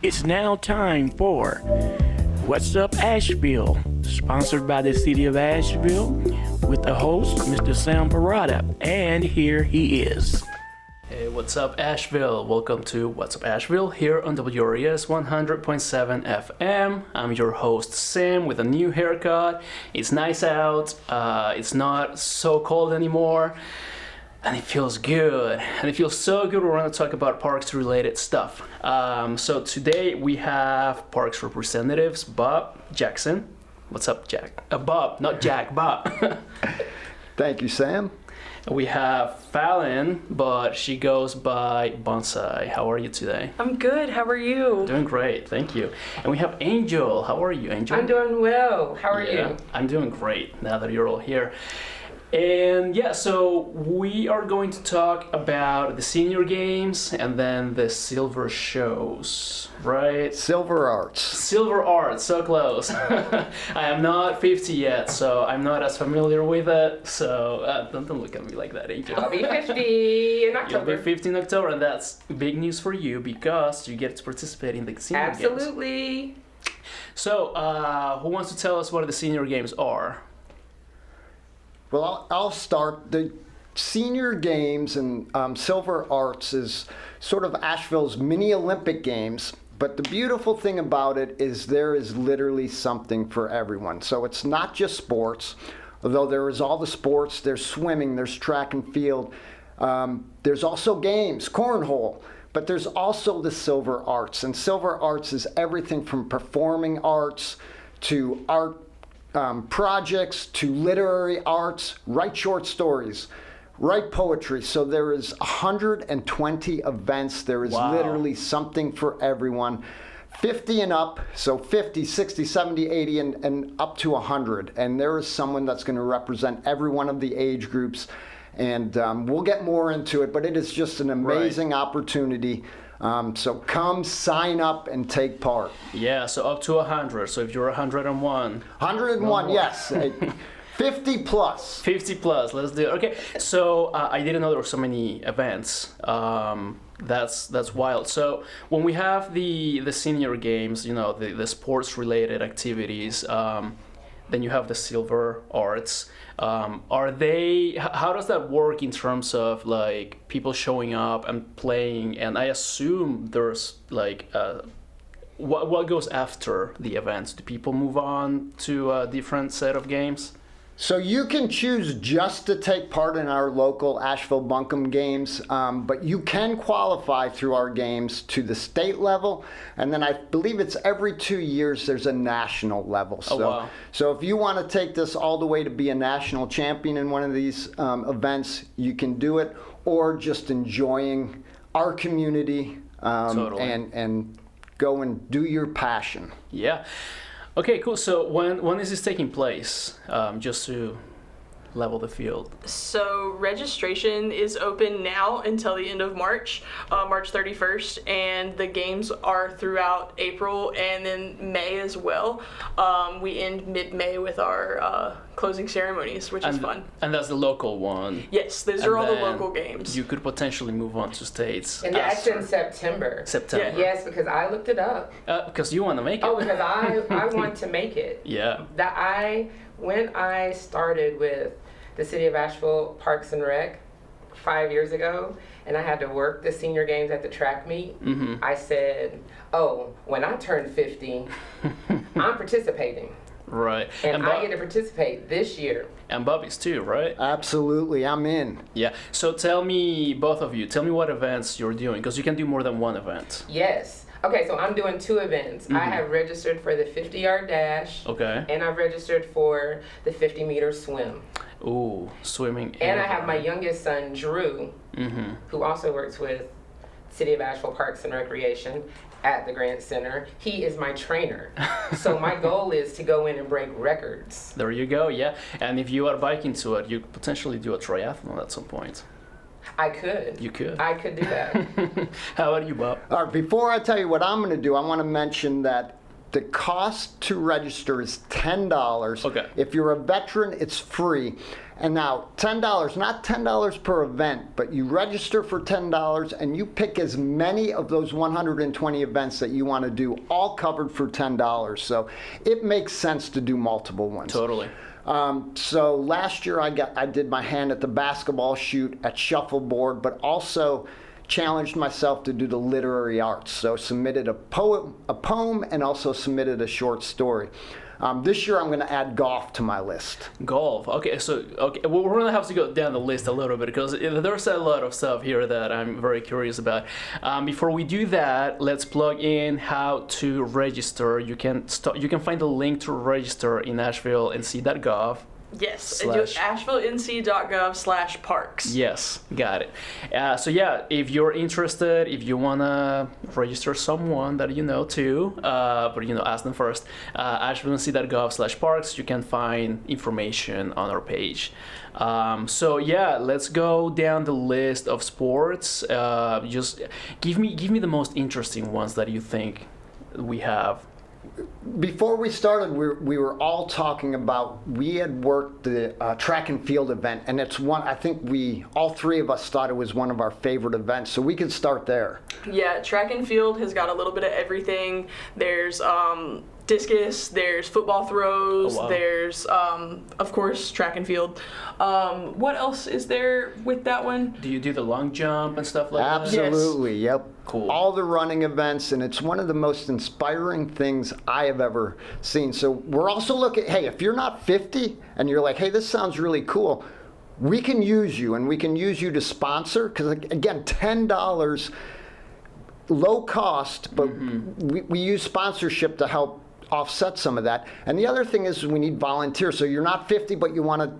It's now time for What's Up Asheville, sponsored by the city of Asheville, with the host, Mr. Sam Parada, and here he is. Hey, what's up, Asheville? Welcome to What's Up Asheville here on WRES 100.7 FM. I'm your host, Sam, with a new haircut. It's nice out. It's not so cold anymore. And it feels good. And it feels so good. We're going to talk about parks-related stuff. So today we have parks representatives, Bob Jackson. What's up, Jack? Bob, not Jack, Bob. Thank you, Sam. We have Fallon, but she goes by Bonsai. How are you today? I'm good. How are you? Doing great, thank you. And we have Angel. How are you, Angel? I'm doing well. How are you? I'm doing great now that you're all here. And yeah, so we are going to talk about the Senior Games and then the Silver Shows, right? Silver Arts. Silver Arts, so close. I am not 50 yet, so I'm not as familiar with it. So don't look at me like that, Angel. I'll be 50 in October. You'll be 50 in October, and that's big news for you because you get to participate in the Senior Games. Absolutely. So, who wants to tell us what the Senior Games are? Well, I'll start. The Senior Games and Silver Arts is sort of Asheville's mini Olympic Games. But the beautiful thing about it is there is literally something for everyone. So it's not just sports, although there is all the sports. There's swimming, there's track and field. There's also games, cornhole. But there's also the Silver Arts. And Silver Arts is everything from performing arts to art projects to literary arts, write short stories, write poetry. So there is 120 events. There is literally something for everyone. 50 and up, so 50, 60, 70, 80, and up to 100. And there is someone that's going to represent every one of the age groups. And we'll get more into it, but it is just an amazing opportunity. So come sign up and take part. Yeah, so up to 100. So if you're 101. 101, yes. 50 plus. 50 plus, let's do it. Okay, so I didn't know there were so many events. That's wild. So when we have the Senior Games, you know, the sports-related activities, then you have the Silver Arts. How does that work in terms of like people showing up and playing? And I assume there's like, what goes after the events? Do people move on to a different set of games? So you can choose just to take part in our local Asheville-Buncombe Games, but you can qualify through our games to the state level, and then I believe it's every 2 years there's a national level. So if you want to take this all the way to be a national champion in one of these events, you can do it, or just enjoying our community and go and do your passion. Yeah. Okay, cool. So when is this taking place? Just to level the field. So registration is open now until the end of March, March 31st, and the games are throughout April and then May as well. We end mid-May with our closing ceremonies, which is fun. And that's the local one. Yes, those are all the local games. You could potentially move on to states. And that's in September. September. Yeah. Yes, because I looked it up. Because you want to make it. Oh, because I want to make it. Yeah. When I started with the City of Asheville Parks and Rec 5 years ago, and I had to work the Senior Games at the track meet, I said, oh, when I turn 50, I'm participating. Right. And I get to participate this year. And Bobby's too, right? Absolutely, I'm in. Yeah. So tell me, both of you, tell me what events you're doing, because you can do more than one event. Yes. Okay, so I'm doing 2 events. I have registered for the 50-yard dash. Okay. And I've registered for the 50-meter swim. Ooh, swimming. And I have my youngest son, Drew, who also works with City of Asheville Parks and Recreation at the Grant Center. He is my trainer. So my goal is to go in and break records. There you go, yeah. And if you are biking to it, you could potentially do a triathlon at some point. I could. You could. I could do that. How about you, Bob? All right, before I tell you what I'm going to do, I want to mention that The cost to register is $10. Okay. If you're a veteran, it's free. And now, $10, not $10 per event, but you register for $10 and you pick as many of those 120 events that you want to do, all covered for $10. So it makes sense to do multiple ones. Totally. So last year I did my hand at the basketball shoot at shuffleboard, but also challenged myself to do the literary arts. So submitted a poem and also submitted a short story. This year I'm going to add golf to my list. Golf. Okay, well, we're gonna have to go down the list a little bit because there's a lot of stuff here that I'm very curious about. Before we do that, let's plug in how to register. You can find the link to register in AshevilleNC.gov. Yes, Slash- AshevilleNC.gov/parks. Yes, got it. So yeah, if you're interested, if you wanna register someone that you know too, but ask them first. AshevilleNC.gov/parks. You can find information on our page. So yeah, let's go down the list of sports. Just give me the most interesting ones that you think we have. Before we started, we were all talking about, we had worked the track and field event, and it's one, I think all three of us thought it was one of our favorite events, so we could start there. Yeah, track and field has got a little bit of everything. There's discus, there's football throws, Oh, wow. there's, of course, track and field. What else is there with that one? Do you do the long jump and stuff like that? Absolutely, yep. Cool. All the running events, and it's one of the most inspiring things I have ever seen. So we're also looking, hey, if you're not 50 and you're like, hey, this sounds really cool, we can use you, and we can use you to sponsor, because again, $10, low cost, but we use sponsorship to help offset some of that. And the other thing is we need volunteers. So you're not 50, but you want to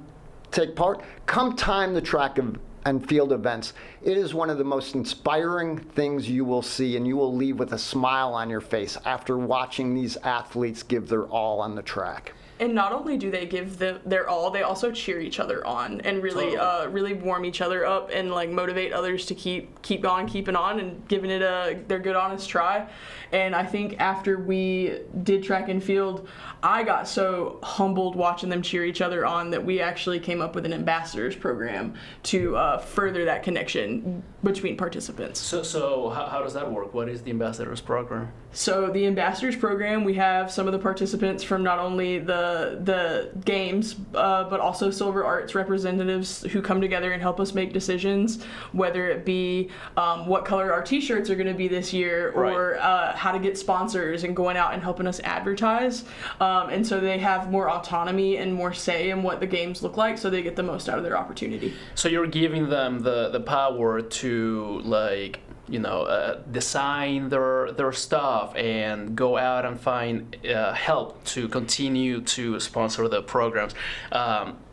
take part, come time the track and field events. It is one of the most inspiring things you will see, and you will leave with a smile on your face after watching these athletes give their all on the track. And not only do they give their all, they also cheer each other on and really really warm each other up and like motivate others to keep on keeping on and giving it their good honest try. And I think after we did track and field, I got so humbled watching them cheer each other on that we actually came up with an ambassadors program to further that connection between participants. So how does that work? What is the ambassadors program? So the ambassadors program, we have some of the participants from not only the games, but also Silver Arts representatives who come together and help us make decisions, whether it be what color our t-shirts are going to be this year, or how to get sponsors and going out and helping us advertise. And so they have more autonomy and more say in what the games look like, so they get the most out of their opportunity. So you're giving them the power to design their stuff and go out and find help to continue to sponsor the programs.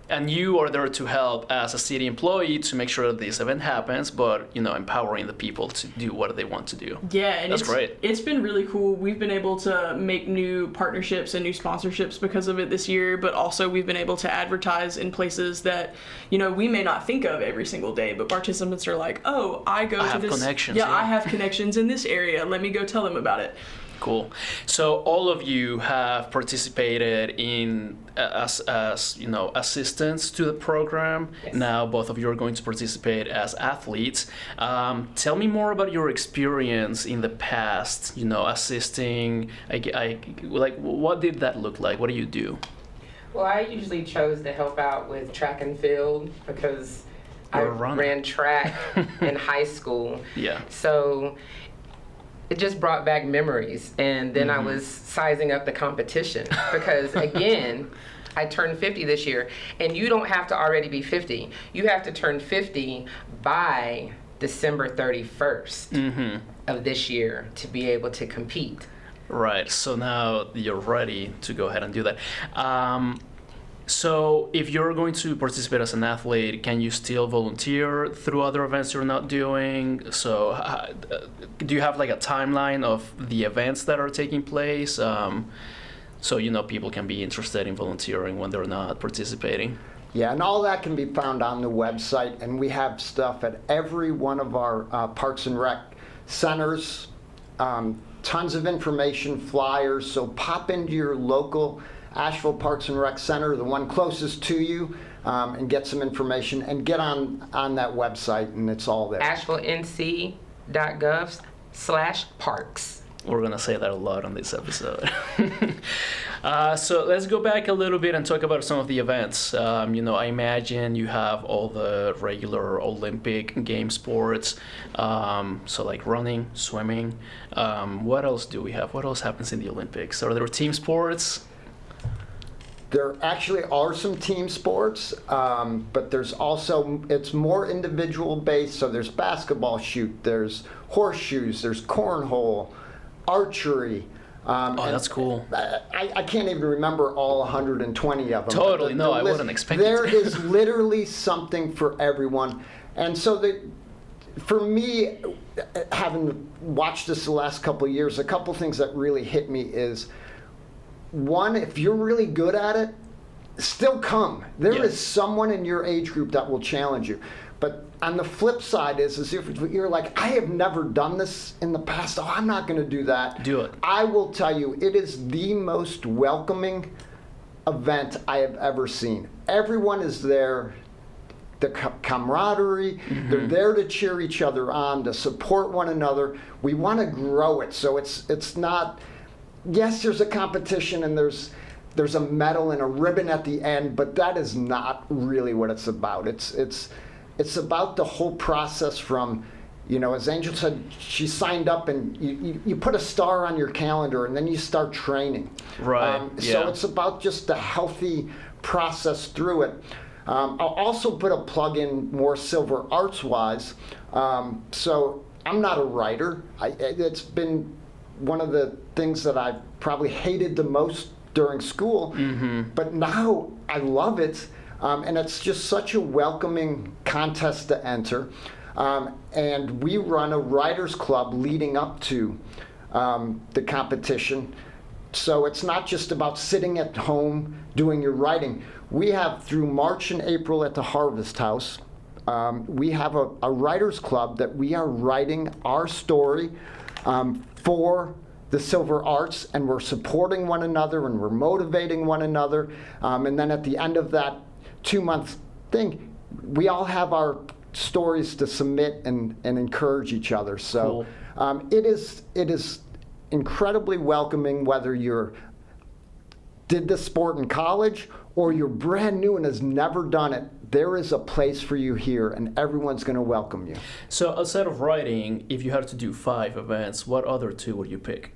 And you are there to help as a city employee to make sure that this event happens, but empowering the people to do what they want to do. Yeah, and that's great. It's been really cool. We've been able to make new partnerships and new sponsorships because of it this year, but also we've been able to advertise in places that we may not think of every single day, but participants are like, oh, I have connections. Yeah, I have connections in this area. Let me go tell them about it. Cool. So all of you have participated in as assistants to the program. Yes. Now both of you are going to participate as athletes. Tell me more about your experience in the past. Assisting. What did that look like? What do you do? Well, I usually chose to help out with track and field because I ran track in high school. Yeah. So it just brought back memories. And then I was sizing up the competition because, again, I turned 50 this year. And you don't have to already be 50. You have to turn 50 by December 31st of this year to be able to compete. Right. So now you're ready to go ahead and do that. So if you're going to participate as an athlete, can you still volunteer through other events you're not doing? So do you have like a timeline of the events that are taking place? So people can be interested in volunteering when they're not participating. Yeah, and all that can be found on the website, and we have stuff at every one of our Parks and Rec centers tons of information, flyers, so pop into your local Asheville Parks and Rec Center, the one closest to you, and get some information and get on that website, and it's all there. AshevilleNC.gov/parks. We're going to say that a lot on this episode. So let's go back a little bit and talk about some of the events. I imagine you have all the regular Olympic game sports, so like running, swimming. What else do we have? What else happens in the Olympics? Are there team sports? There actually are some team sports, but there's also, it's more individual based, so there's basketball shoot, there's horseshoes, there's cornhole, archery. That's cool. I can't even remember all 120 of them. Totally, no, I wouldn't expect you to. There is literally something for everyone. And so for me, having watched this the last couple of years, a couple things that really hit me is, one, if you're really good at it, still come. There is someone in your age group that will challenge you. But on the flip side is if you're like, I have never done this in the past, I'm not going to do that. Do it. I will tell you, it is the most welcoming event I have ever seen. Everyone is there. The camaraderie, they're there to cheer each other on, to support one another. We want to grow it, so it's not, yes, there's a competition and there's a medal and a ribbon at the end, but that is not really what it's about. It's about the whole process from, as Angel said, she signed up and you put a star on your calendar and then you start training. Right. So it's about just the healthy process through it. I'll also put a plug in more silver arts wise. So I'm not a writer. It's been one of the things that I've probably hated the most during school, but now I love it. And it's just such a welcoming contest to enter. And we run a writers club leading up to the competition. So it's not just about sitting at home doing your writing. We have, through March and April at the Harvest House, we have a writers club that we are writing our story for the silver arts, and we're supporting one another and we're motivating one another. And then at the end of that 2-month thing, we all have our stories to submit and encourage each other. So cool. It is incredibly welcoming, whether you're did this sport in college or you're brand new and has never done it. There is a place for you here, and everyone's going to welcome you. So outside of writing, if you had to do 5 events, what other 2 would you pick?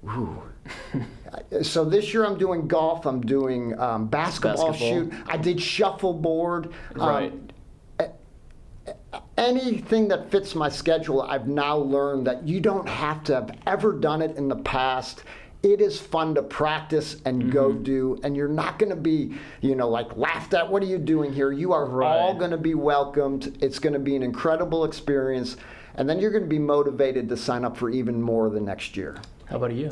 Ooh. So this year I'm doing golf, I'm doing basketball shoot. I did shuffleboard. Right. Anything that fits my schedule, I've now learned that you don't have to have ever done it in the past. It is fun to practice and go do, and you're not going to be, like laughed at. What are you doing here? You are all going to be welcomed. It's going to be an incredible experience, and then you're going to be motivated to sign up for even more the next year. How about you?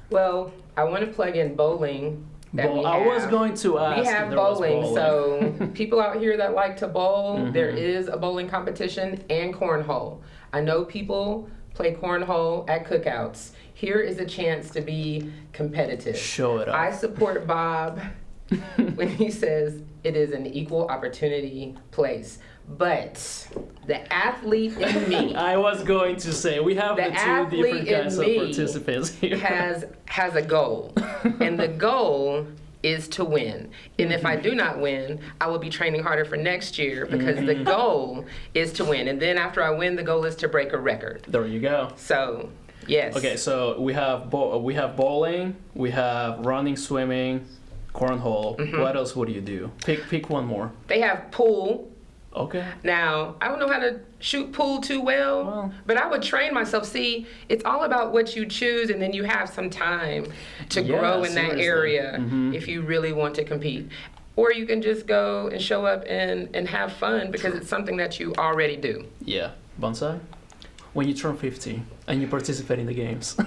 Well, I want to plug in bowling. I was going to ask. We have bowling, so people out here that like to bowl, there is a bowling competition, and cornhole. I know people play cornhole at cookouts. Here is a chance to be competitive. Show it up. I support Bob when he says it is an equal opportunity place. But the athlete in me, I was going to say, we have the 2 different kinds of participants here. has a goal, and the goal is to win. And if I do not win, I will be training harder for next year, because the goal is to win. And then after I win, the goal is to break a record. There you go. So, yes. Okay, so we have bowling, we have running, swimming, cornhole. What else would you do? Pick one more. They have pool. Okay. Now, I don't know how to shoot pool too well, but I would train myself. See, it's all about what you choose, and then you have some time to grow in that area if you really want to compete. Or you can just go and show up and have fun, because it's something that you already do. Yeah. Bonsai, when you turn 50, and you participate in the games.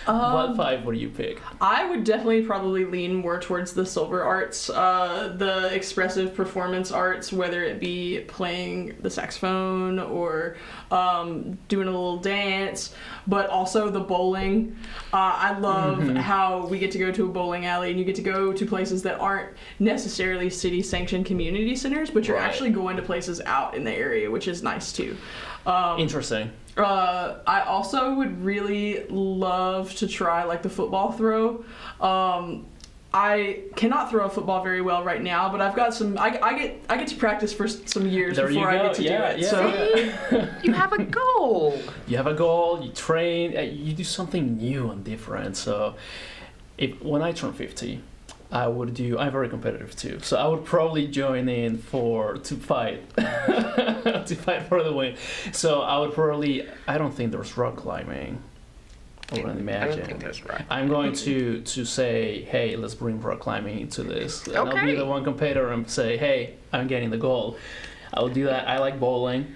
What 5 would you pick? I would definitely probably lean more towards the silver arts, the expressive performance arts, whether it be playing the saxophone or doing a little dance, but also the bowling. I love how we get to go to a bowling alley and you get to go to places that aren't necessarily city-sanctioned community centers, but you're actually going to places out in the area, which is nice too. Interesting. I also would really love to try like the football throw. I cannot throw a football very well right now, but I've got some. I get to practice for some years before I get to do it. So You have a goal. You have a goal. You train. You do something new and different. So, when I turn 50. I'm very competitive too, so I would probably join in to fight for the win. So I don't think there's rock climbing. I wouldn't imagine. I don't think there's rock. I'm going to say, hey, let's bring rock climbing into this. And I'll be the one competitor and say, hey, I'm getting the gold. I'll do that. I like bowling.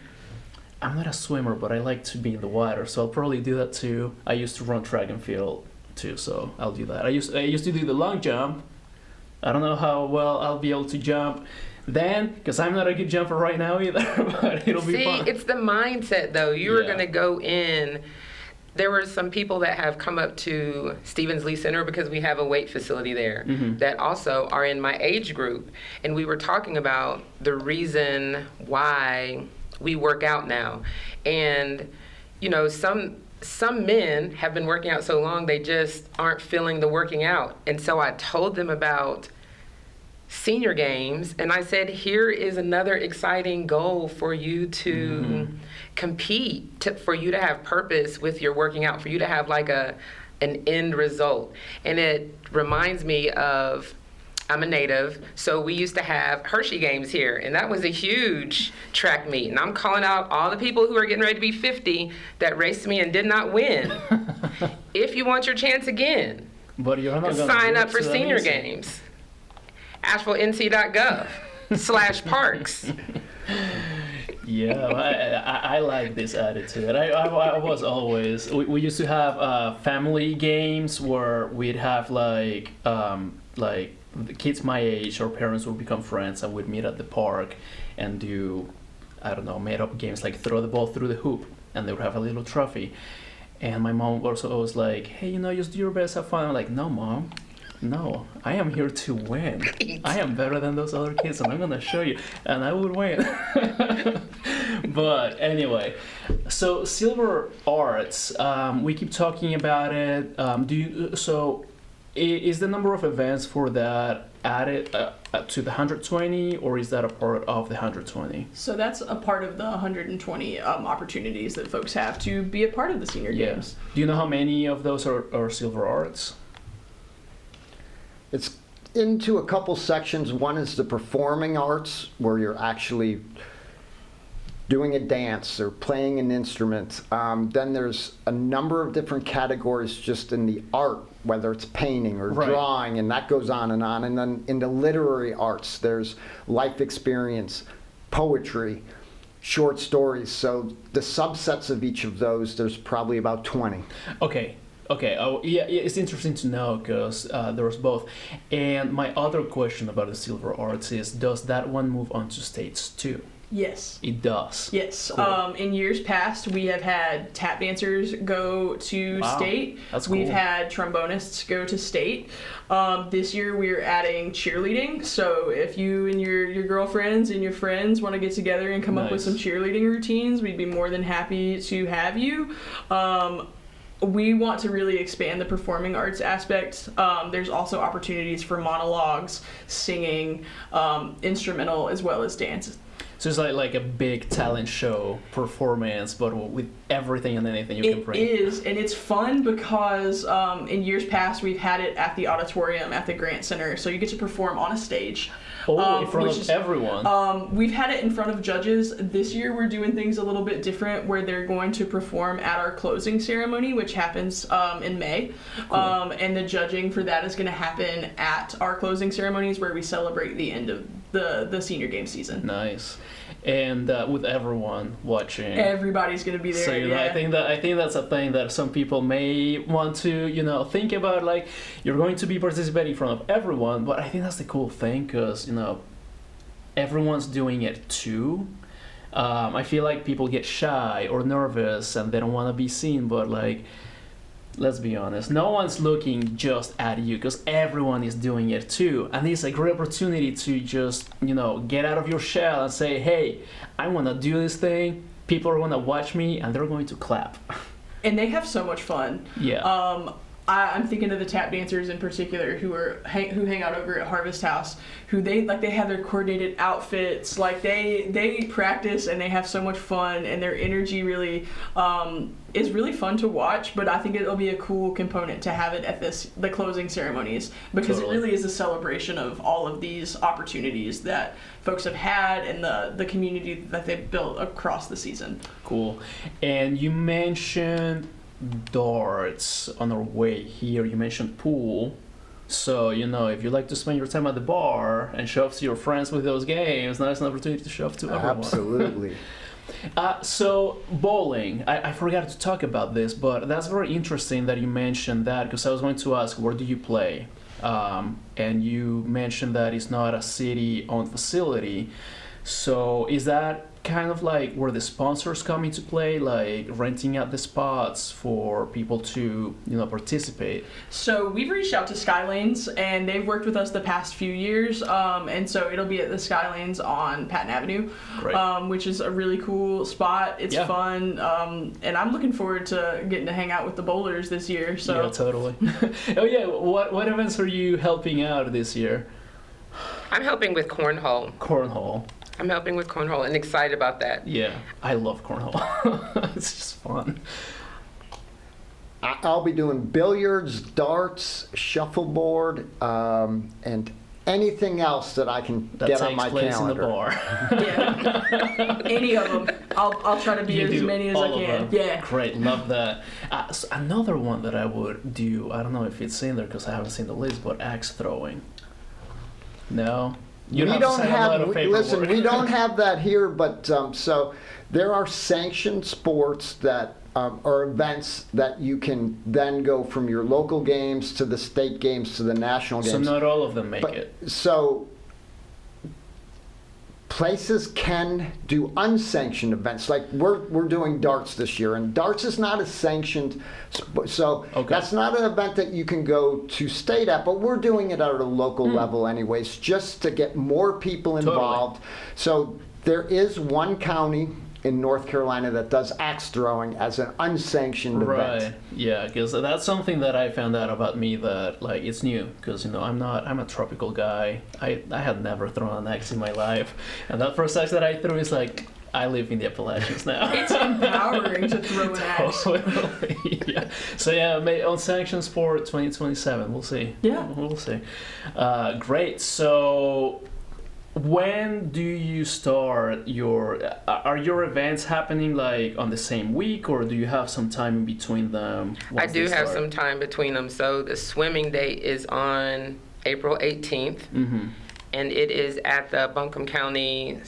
I'm not a swimmer, but I like to be in the water, so I'll probably do that too. I used to run track and field too, so I'll do that. I used to do the long jump. I don't know how well I'll be able to jump then, because I'm not a good jumper right now either, but it'll be fun. See, it's the mindset, though. You were going to go in. There were some people that have come up to Stevens Lee Center because we have a weight facility there that also are in my age group. And we were talking about the reason why we work out now. And, you know, some men have been working out so long they just aren't feeling the working out. And so I told them about Senior Games, and I said, here is another exciting goal for you to compete, for you to have purpose with your working out, for you to have like an end result. And it reminds me of, I'm a native, so we used to have Hershey Games here, and that was a huge track meet. And I'm calling out all the people who are getting ready to be 50 that raced me and did not win. If you want your chance again, but you're not sign up for Senior Games. AshevilleNC.gov/parks. Yeah, I like this attitude. I was always. We used to have family games where we'd have like the kids my age or parents would become friends and we'd meet at the park and do, I don't know, made up games like throw the ball through the hoop and they would have a little trophy. And my mom also was like, hey, you know, just do your best, have fun. I'm like, no, Mom. No, I am here to win. I am better than those other kids and I'm going to show you. And I would win. But anyway, so Silver Arts, we keep talking about it. Is the number of events for that added to the 120, or is that a part of the 120? So that's a part of the 120 opportunities that folks have to be a part of the Senior Games. Do you know how many of those are Silver Arts? It's into a couple sections. One is the performing arts, where you're actually doing a dance or playing an instrument. Then there's a number of different categories just in the art, whether it's painting or drawing, and that goes on. And then in the literary arts, there's life experience, poetry, short stories. So the subsets of each of those, there's probably about 20. Okay. Oh, yeah, it's interesting to know because there was both. And my other question about the Silver Arts is, does that one move on to states too? Yes. It does. Yes. Cool. In years past, we have had tap dancers go to state. That's cool. We've had trombonists go to state. This year, we're adding cheerleading. So if you and your girlfriends and your friends want to get together and come up with some cheerleading routines, we'd be more than happy to have you. We want to really expand the performing arts aspect. There's also opportunities for monologues, singing, instrumental, as well as dance. So it's like a big talent show performance, but with everything and anything you can bring. It is, and it's fun because in years past we've had it at the auditorium at the Grant Center, so you get to perform on a stage. In front of everyone. We've had it in front of judges. This year we're doing things a little bit different where they're going to perform at our closing ceremony, which happens in May. Cool. And the judging for that is going to happen at our closing ceremonies where we celebrate the end of the Senior Game season. Nice. and with everyone watching. Everybody's gonna be there. So yeah. I think that's a thing that some people may want to think about. Like, you're going to be participating in front of everyone, but I think that's the cool thing because everyone's doing it too. I feel like people get shy or nervous and they don't want to be seen, but like, let's be honest, no one's looking just at you because everyone is doing it too, and it's a great opportunity to just get out of your shell and say, hey, I want to do this thing, people are going to watch me and they're going to clap. And they have so much fun. Yeah. I'm thinking of the tap dancers in particular who hang out over at Harvest House, who they have their coordinated outfits, like they practice and they have so much fun, and their energy really is really fun to watch. But I think it'll be a cool component to have it at the closing ceremonies, because Totally. it really is a celebration of all of these opportunities that folks have had and the community that they've built across the season. Cool. And you mentioned darts on our way here. You mentioned pool. So, if you like to spend your time at the bar and show off to your friends with those games, now it's an opportunity to show off to everyone. Absolutely. So, bowling. I forgot to talk about this, but that's very interesting that you mentioned that, because I was going to ask, where do you play? And you mentioned that it's not a city-owned facility. So, is that kind of like where the sponsors come into play, like renting out the spots for people to participate? So we've reached out to Skylanes, and they've worked with us the past few years, and so it'll be at the Skylanes on Patton Avenue, which is a really cool spot. It's fun, and I'm looking forward to getting to hang out with the bowlers this year. So yeah, totally. Oh yeah, what events are you helping out this year? I'm helping with cornhole. Cornhole. I'm helping with cornhole and excited about that. Yeah, I love cornhole. It's just fun. I'll be doing billiards, darts, shuffleboard, and anything else that I can That get takes on my place calendar. in the bar. yeah, any of them. I'll try to be You as do many as all I of can. them. Yeah. Great, love that. So another one that I would do, I don't know if it's in there because I haven't seen the list, but axe throwing. No? You We have don't to sign a lot of listen, paperwork. we don't have that here, but so there are sanctioned sports that or events that you can then go from your local games to the state games to the national games. So not all of them make But- it. So places can do unsanctioned events. Like we're doing darts this year, and darts is not a sanctioned, so Okay. that's not an event that you can go to state at. But we're doing it at a local level, anyways, just to get more people involved. So there is one county in North Carolina that does axe throwing as an unsanctioned Right. event. Yeah, because that's something that I found out about me that like it's new. Because I'm a tropical guy. I had never thrown an axe in my life, and that first axe that I threw is like I live in the Appalachians now. It's empowering to throw an axe. Totally. Yeah. So yeah, unsanctioned sport 2027. We'll see. Yeah. We'll see. Great. So. When do you start are your events happening like on the same week, or do you have some time in between them? I do have start? some time between them. So the swimming date is on April 18th, and it is at the Buncombe County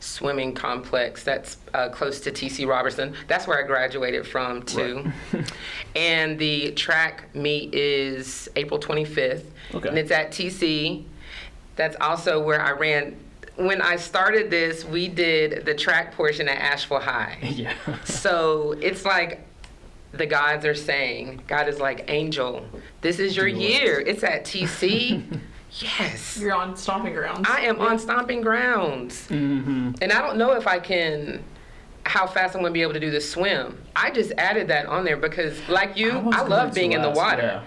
Swimming Complex. That's close to T.C. Robertson. That's where I graduated from, too. Right. And the track meet is April 25th, and it's at T.C. That's also where I ran. When I started this, we did the track portion at Asheville High. Yeah. So it's like the gods are saying, God is like, Angel, this is your year. It's at TC. Yes. You're on stomping grounds. I am on stomping grounds. And I don't know if how fast I'm going to be able to do the swim. I just added that on there because, like you, I love being in the water.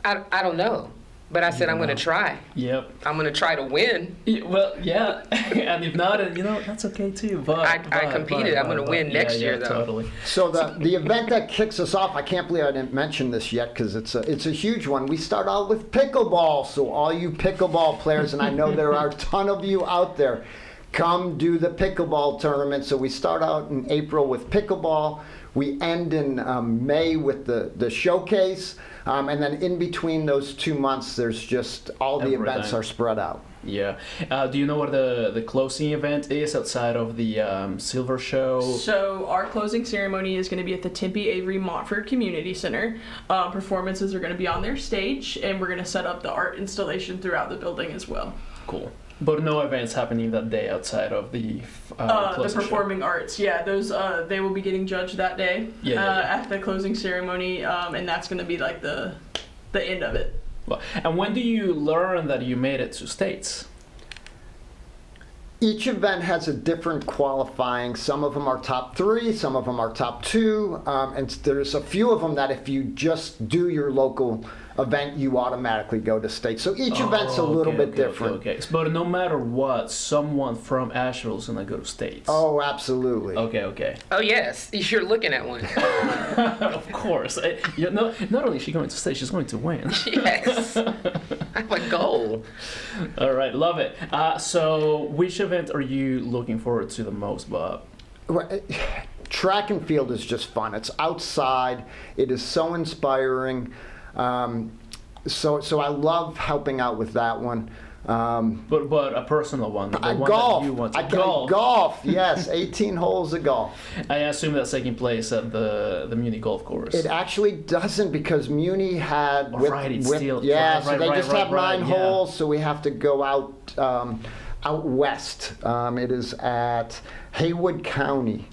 Yeah. I don't know. But I said I'm going to try. Yep. I'm going to try to win. Well, yeah. And if not, that's okay too. But I competed. I'm going to win next year, though. Totally. So the event that kicks us off, I can't believe I didn't mention this yet because it's a huge one. We start out with pickleball. So all you pickleball players, and I know there are a ton of you out there, come do the pickleball tournament. So we start out in April with pickleball. We end in May with the showcase. And then in between those 2 months, there's just all the events are spread out. Yeah. Do you know what the closing event is outside of the silver show? So our closing ceremony is going to be at the Tempe Avery Montford Community Center. Performances are going to be on their stage, and we're going to set up the art installation throughout the building as well. Cool. But no events happening that day outside of the The closing performing arts, yeah, those they will be getting judged that day at the closing ceremony, and that's going to be like the end of it. Well, and when do you learn that you made it to states? Each event has a different qualifying. Some of them are top 3, some of them are top 2, and there's a few of them that if you just do your local event, you automatically go to state. So each event's a little bit different. Okay. But no matter what, someone from Asheville is gonna go to states. Oh, absolutely. Okay. Oh yes, you're looking at one. Of course. Not only is she going to state, she's going to win. Yes, I have a goal. All right, love it. So which event are you looking forward to the most, Bob? Track and field is just fun. It's outside. It is so inspiring. So I love helping out with that one. But a personal one. The one golf. That you want to. Golf. Yes, 18 holes of golf. I assume that's taking place at the Muni Golf Course. It actually doesn't because Muni had. So they just have 9 holes, so we have to go out west. It is at Haywood County.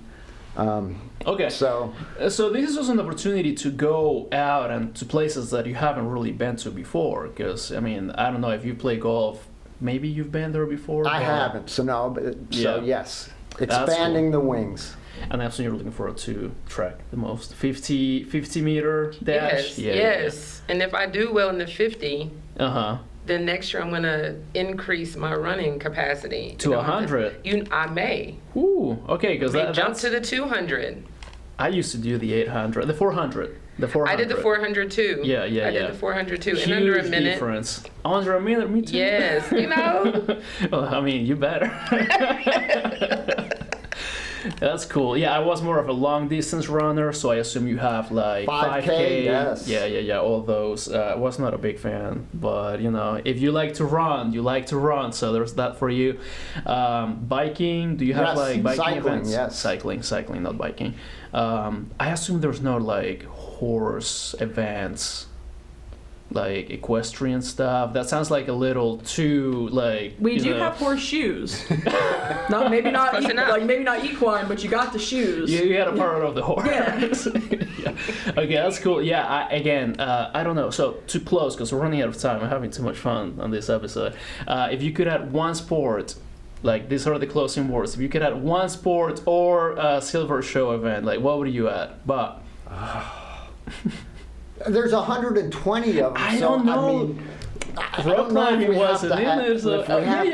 Okay. So this is also an opportunity to go out and to places that you haven't really been to before. Because I mean, I don't know if you play golf. Maybe you've been there before. I haven't. So no. So yes, expanding the wings. And that's when you're looking forward to track the most 50 meter dash. Yes. And if I do well in the 50. Then next year I'm going to increase my running capacity to 100. I may. Ooh, okay, because jump to the 200. I used to do the 800, the 400. I did the 400 too. Yeah. I did the 400 too. Huge in under a minute. Difference. Under a minute, me too. Yes, you know. Well, I mean, you better. That's cool. Yeah, I was more of a long distance runner, so I assume you have like 5K. Yes. Yeah. All those. I was not a big fan, but you know, if you like to run, you like to run. So there's that for you. Biking. Do you have like biking events? Yes. Cycling, not biking. I assume there's no like horse events, like equestrian stuff. That sounds like a little too like. We do have horseshoes. maybe not equine, but you got the shoes. You had a part of the horse. Yeah. Yeah. Okay, that's cool. Yeah. I don't know. So to close, because we're running out of time. I'm having too much fun on this episode. If you could add one sport. Like, these are the closing words. If you could add one sport or a silver show event, like, what would you add? Bob? There's 120 of them. I don't know. I don't know if we have to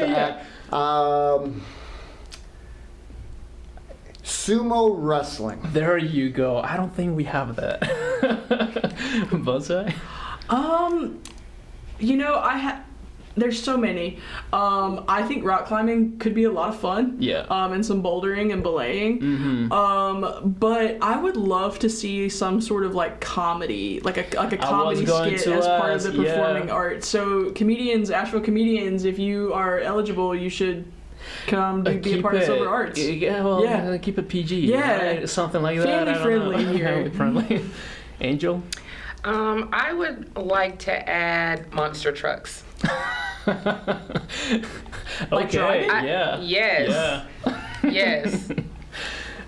add. Sumo wrestling. There you go. I don't think we have that. Bullseye? There's so many. I think rock climbing could be a lot of fun. Yeah. And some bouldering and belaying. Mm-hmm. But I would love to see some sort of like comedy, like a comedy skit as part of the performing arts. So Asheville comedians, if you are eligible, you should come to be a part of Silver Arts. Yeah, keep it PG. Yeah. Right? Something like that. Family friendly here. Family friendly. Angel? I would like to add monster trucks. Like driving? Yes. Yeah. Yes.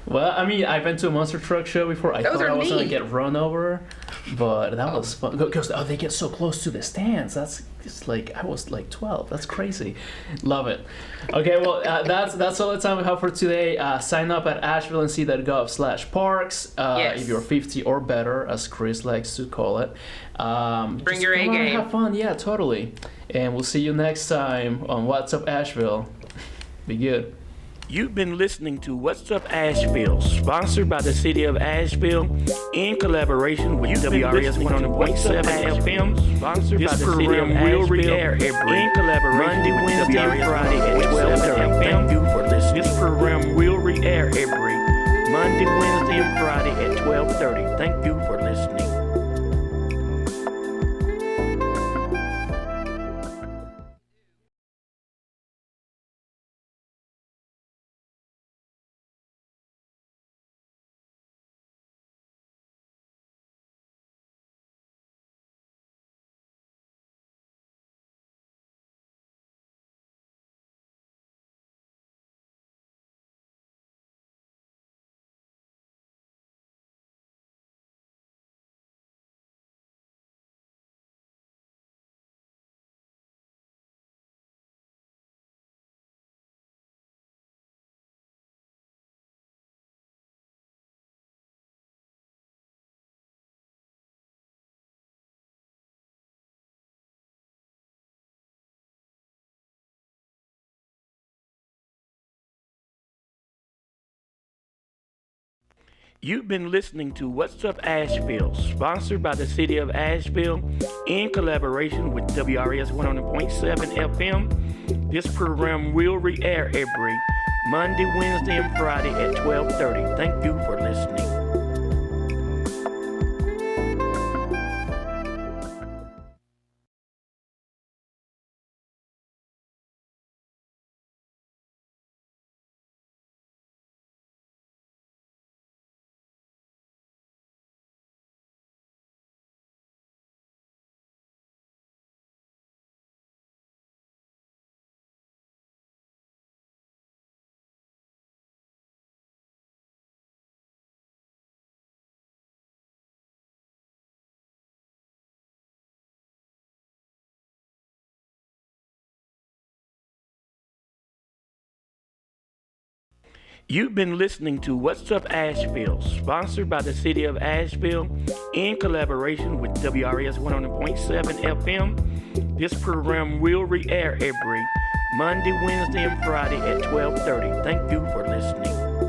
Well, I mean, I've been to a monster truck show before. I thought I was going to get run over, but that was fun. Because they get so close to the stands. It's like, I was like 12. That's crazy. Love it. Okay, well, that's all the time we have for today. Sign up at ashevillec.gov/parks if you're 50 or better, as Chris likes to call it. Bring your A game. Have fun. Yeah, totally. And we'll see you next time on What's Up Asheville. Be good. You've been listening to What's Up Asheville, sponsored by the City of Asheville in collaboration with WRS 101.7 FM, sponsored by the City of Asheville in collaboration Monday, Wednesday, and Friday at 12:30. Thank you for listening. This program will re-air every Monday, Wednesday, and Friday at 12:30. Thank you for listening. You've been listening to What's Up Asheville, sponsored by the City of Asheville in collaboration with WRS 100.7 FM. This program will re-air every Monday, Wednesday, and Friday at 12:30. Thank you for listening. You've been listening to What's Up Asheville, sponsored by the City of Asheville in collaboration with WRS 100.7 FM. This program will re-air every Monday, Wednesday, and Friday at 12:30. Thank you for listening.